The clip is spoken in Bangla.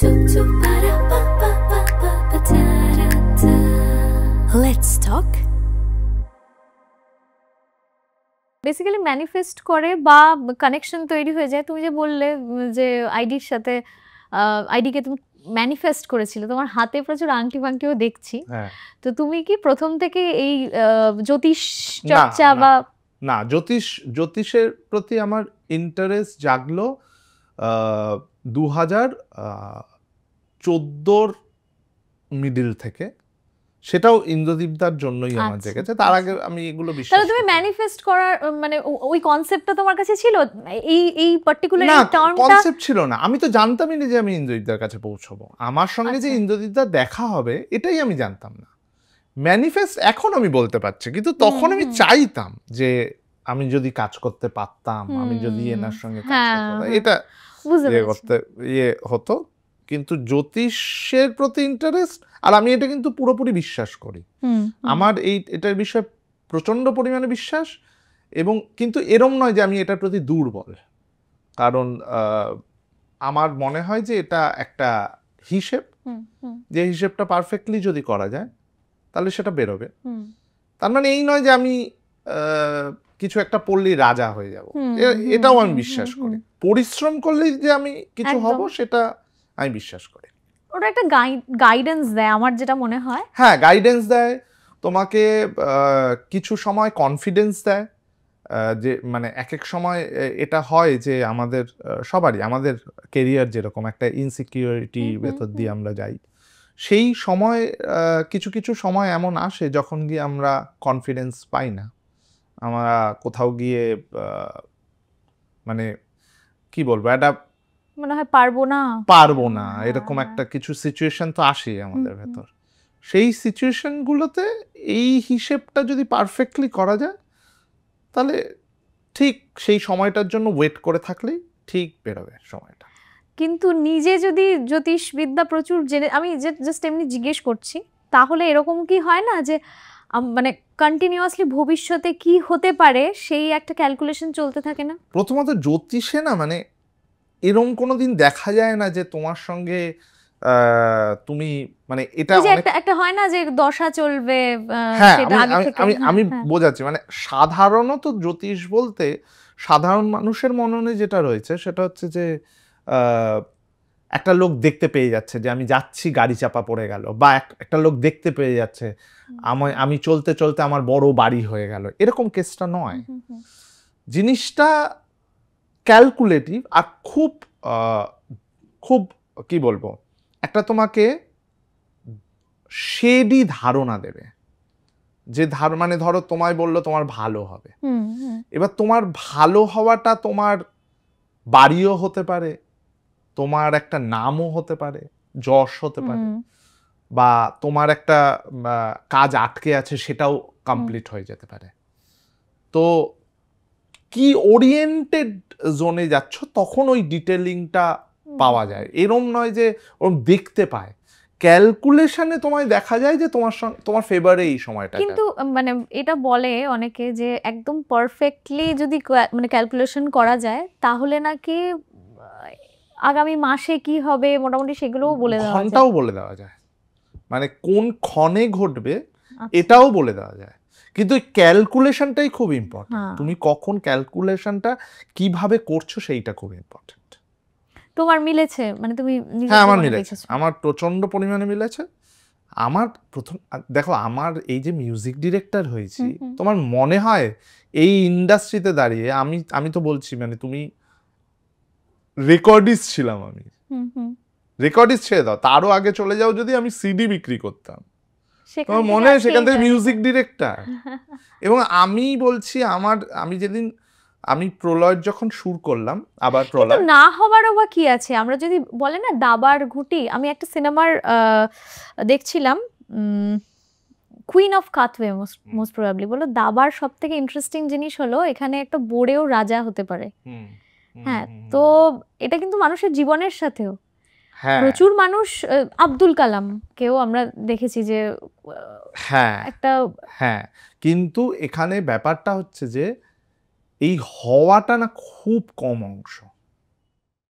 Let's talk. বেসিক্যালি ম্যানিফেস্ট করে বা কানেকশন তৈরি হয়ে যায়। তুমি যে বললে যে আইডির সাথে আইডিকে তুমি ম্যানিফেস্ট করেছিলে, তোমার হাতে প্রচুর আংটি ফাংটিও দেখছি। তো তুমি কি প্রথম থেকে এই জ্যোতিষ চর্চা বা না, জ্যোতিষের প্রতি আমার ইন্টারেস্ট জাগলো 2014 মিডল থেকে। সেটাও ইন্দ্রদীপদার জন্যই আমার জেগেছে। তার আগে আমি এগুলো বিশ্বাস তাহলে তুমি ম্যানিফেস্ট করার মানে ওই কনসেপ্টটা তোমার কাছে ছিল? এই পার্টিকুলার টার্মটা কনসেপ্ট ছিল না। আমি তো জানতামই না যে আমি ইন্দ্রদীপদার কাছে পৌঁছবো। আমার সঙ্গে যে ইন্দ্রদীপদার দেখা হবে এটাই আমি জানতাম না। ম্যানিফেস্ট এখন আমি বলতে পারছি, কিন্তু তখন আমি চাইতাম যে আমি যদি কাজ করতে পারতাম, আমি যদি এনার সঙ্গে কাজ করতে, এটা হতো। কিন্তু জ্যোতিষের প্রতি ইন্টারেস্ট, আর আমি এটা কিন্তু পুরোপুরি বিশ্বাস করি। আমার এটার বিষয়ে প্রচন্ড পরিমাণে বিশ্বাস, এবং কিন্তু এরম নয় যে আমি এটার প্রতি দুর্বল। কারণ আমার মনে হয় যে এটা একটা হিসেব, যে হিসেবটা পারফেক্টলি যদি করা যায় তাহলে সেটা বেরোবে। তার মানে এই নয় যে আমি কিছু একটা পড়লেই রাজা হয়ে যাব, এটাও আমি বিশ্বাস করি। পরিশ্রম করলেই যে আমি কিছু হব সেটা আমি বিশ্বাস করি। ওটা একটা গাইডেন্স দেয় আমার যেটা মনে হয়। হ্যাঁ, গাইডেন্স দেয় তোমাকে, কিছু সময় কনফিডেন্স দেয়। যে মানে এক এক সময় এটা হয় যে আমাদের সবারই, আমাদের কেরিয়ার যেরকম একটা ইনসিকিউরিটি ভেতর দিয়ে আমরা যাই, সেই সময় কিছু কিছু সময় এমন আসে যখন গিয়ে আমরা কনফিডেন্স পাই না। আমরা কোথাও গিয়ে মানে কি বলবো, একটা মনে হয় পারবো না এরকম একটা কিছু সিচুয়েশন তো আসে আমাদের ভেতর। সেই সিচুয়েশনগুলোতে এই হিসেবটা যদি পারফেক্টলি করা যায় তাহলে ঠিক সেই সময়টার জন্য ওয়েট করে থাকলেই ঠিক বেরোবে সময়টা। কিন্তু নিজে যদি জ্যোতিষবিদ্যা প্রচুর জেনে, আমি জাস্ট এমনি জিজ্ঞেস করছি, তাহলে এরকম কি হয় না যে মানে কন্টিনিউয়াসলি ভবিষ্যতে কি হতে পারে সেই একটা ক্যালকুলেশন চলতে থাকে না? প্রথমত জ্যোতিষে না মানে এরকম কোনোদিন দেখা যায় না যে তোমার সঙ্গে তুমি মানে এটা একটা হয় না যে দশা চলবে, সেটা আগে থেকে। আমি বোঝাচ্ছি, মানে সাধারণত জ্যোতিষ বলতে সাধারণ মানুষের মননে যেটা রয়েছে সেটা হচ্ছে যে একটা লোক দেখতে পেয়ে যাচ্ছে যে আমি যাচ্ছি, গাড়ি চাপা পড়ে গেল, বা একটা লোক দেখতে পেয়ে যাচ্ছে আমি চলতে চলতে আমার বড় বাড়ি হয়ে গেল। এরকম কেসটা নয়। জিনিসটা ক্যালকুলেটিভ, আর খুব খুব কি বলবো, একটা তোমাকে শেডি ধারণা দেবে। যে মানে ধরো তোমায় বললো তোমার ভালো হবে, এবার তোমার ভালো হওয়াটা তোমার বাড়িও হতে পারে, তোমার একটা নামও হতে পারে, যশ হতে পারে, বা তোমার একটা কাজ আটকে আছে সেটাও কমপ্লিট হয়ে যেতে পারে। তো কি ওরিয়েন্টেড জোনে যাচ্ছ তখন ওই ডিটেলিংটা পাওয়া যায়। এরম নয় যে ওরম দেখতে পায়, ক্যালকুলেশনে তোমায় দেখা যায় যে তোমার ফেভারে এই সময়টা। কিন্তু মানে এটা বলে অনেকে যে একদম পারফেক্টলি যদি মানে ক্যালকুলেশন করা যায় তাহলে নাকি আগামী মাসে কি হবে মোটামুটি সেগুলোও বলে দেওয়া যায়, ঘন্টাও বলে দেওয়া যায়, মানে কোন ক্ষণে ঘটবে এটাও বলে দেওয়া যায়। কিন্তু ক্যালকুলেশনটাই খুব ইম্পর্টেন্ট। তুমি কখন ক্যালকুলেশনটা কিভাবে করছো সেইটা খুব ইম্পর্টেন্ট। তোমার মিলেছে? মানে তুমি হ্যাঁ, আমার মিলেছে, আমার প্রচন্ড পরিমাণে মিলেছে। আমার প্রথম দেখো, আমার এই যে মিউজিক ডিরেক্টর হয়েছি, তোমার মনে হয় এই ইন্ডাস্ট্রিতে দাঁড়িয়ে আমি তো বলছি, মানে তুমি রেকর্ডিস্ট ছিলাম, আমি রেকর্ডিস্ট ছেড়ে দাও, তারও আগে চলে যাও, যদি আমি সিডি বিক্রি করতাম, তোমার মনে হয় সেখান থেকে মিউজিক ডিরেক্টর। এবং আমি বলছি আমি যেদিন আমি প্রলয় যখন সুর করলাম, আবার প্রলয় না হবারও বা কি আছে? আমরা যদি বলে না দাবার ঘুঁটি, আমি একটা সিনেমার দেখছিলাম, কুইন অফ কাথওয়ে মোস্ট প্রবাবলি, বলো দাবার সব থেকে ইন্টারেস্টিং জিনিস হলো এখানে একটা বোর্ডেও রাজা হতে পারে। হ্যাঁ, তো এটা কিন্তু মানুষের জীবনের সাথেও প্রচুর মানুষ, আব্দুল কালাম কেও আমরা দেখেছি যে একটা কিন্তু এখানে ব্যাপারটা হচ্ছে যে এই হওয়াটা না খুব কম অংশ।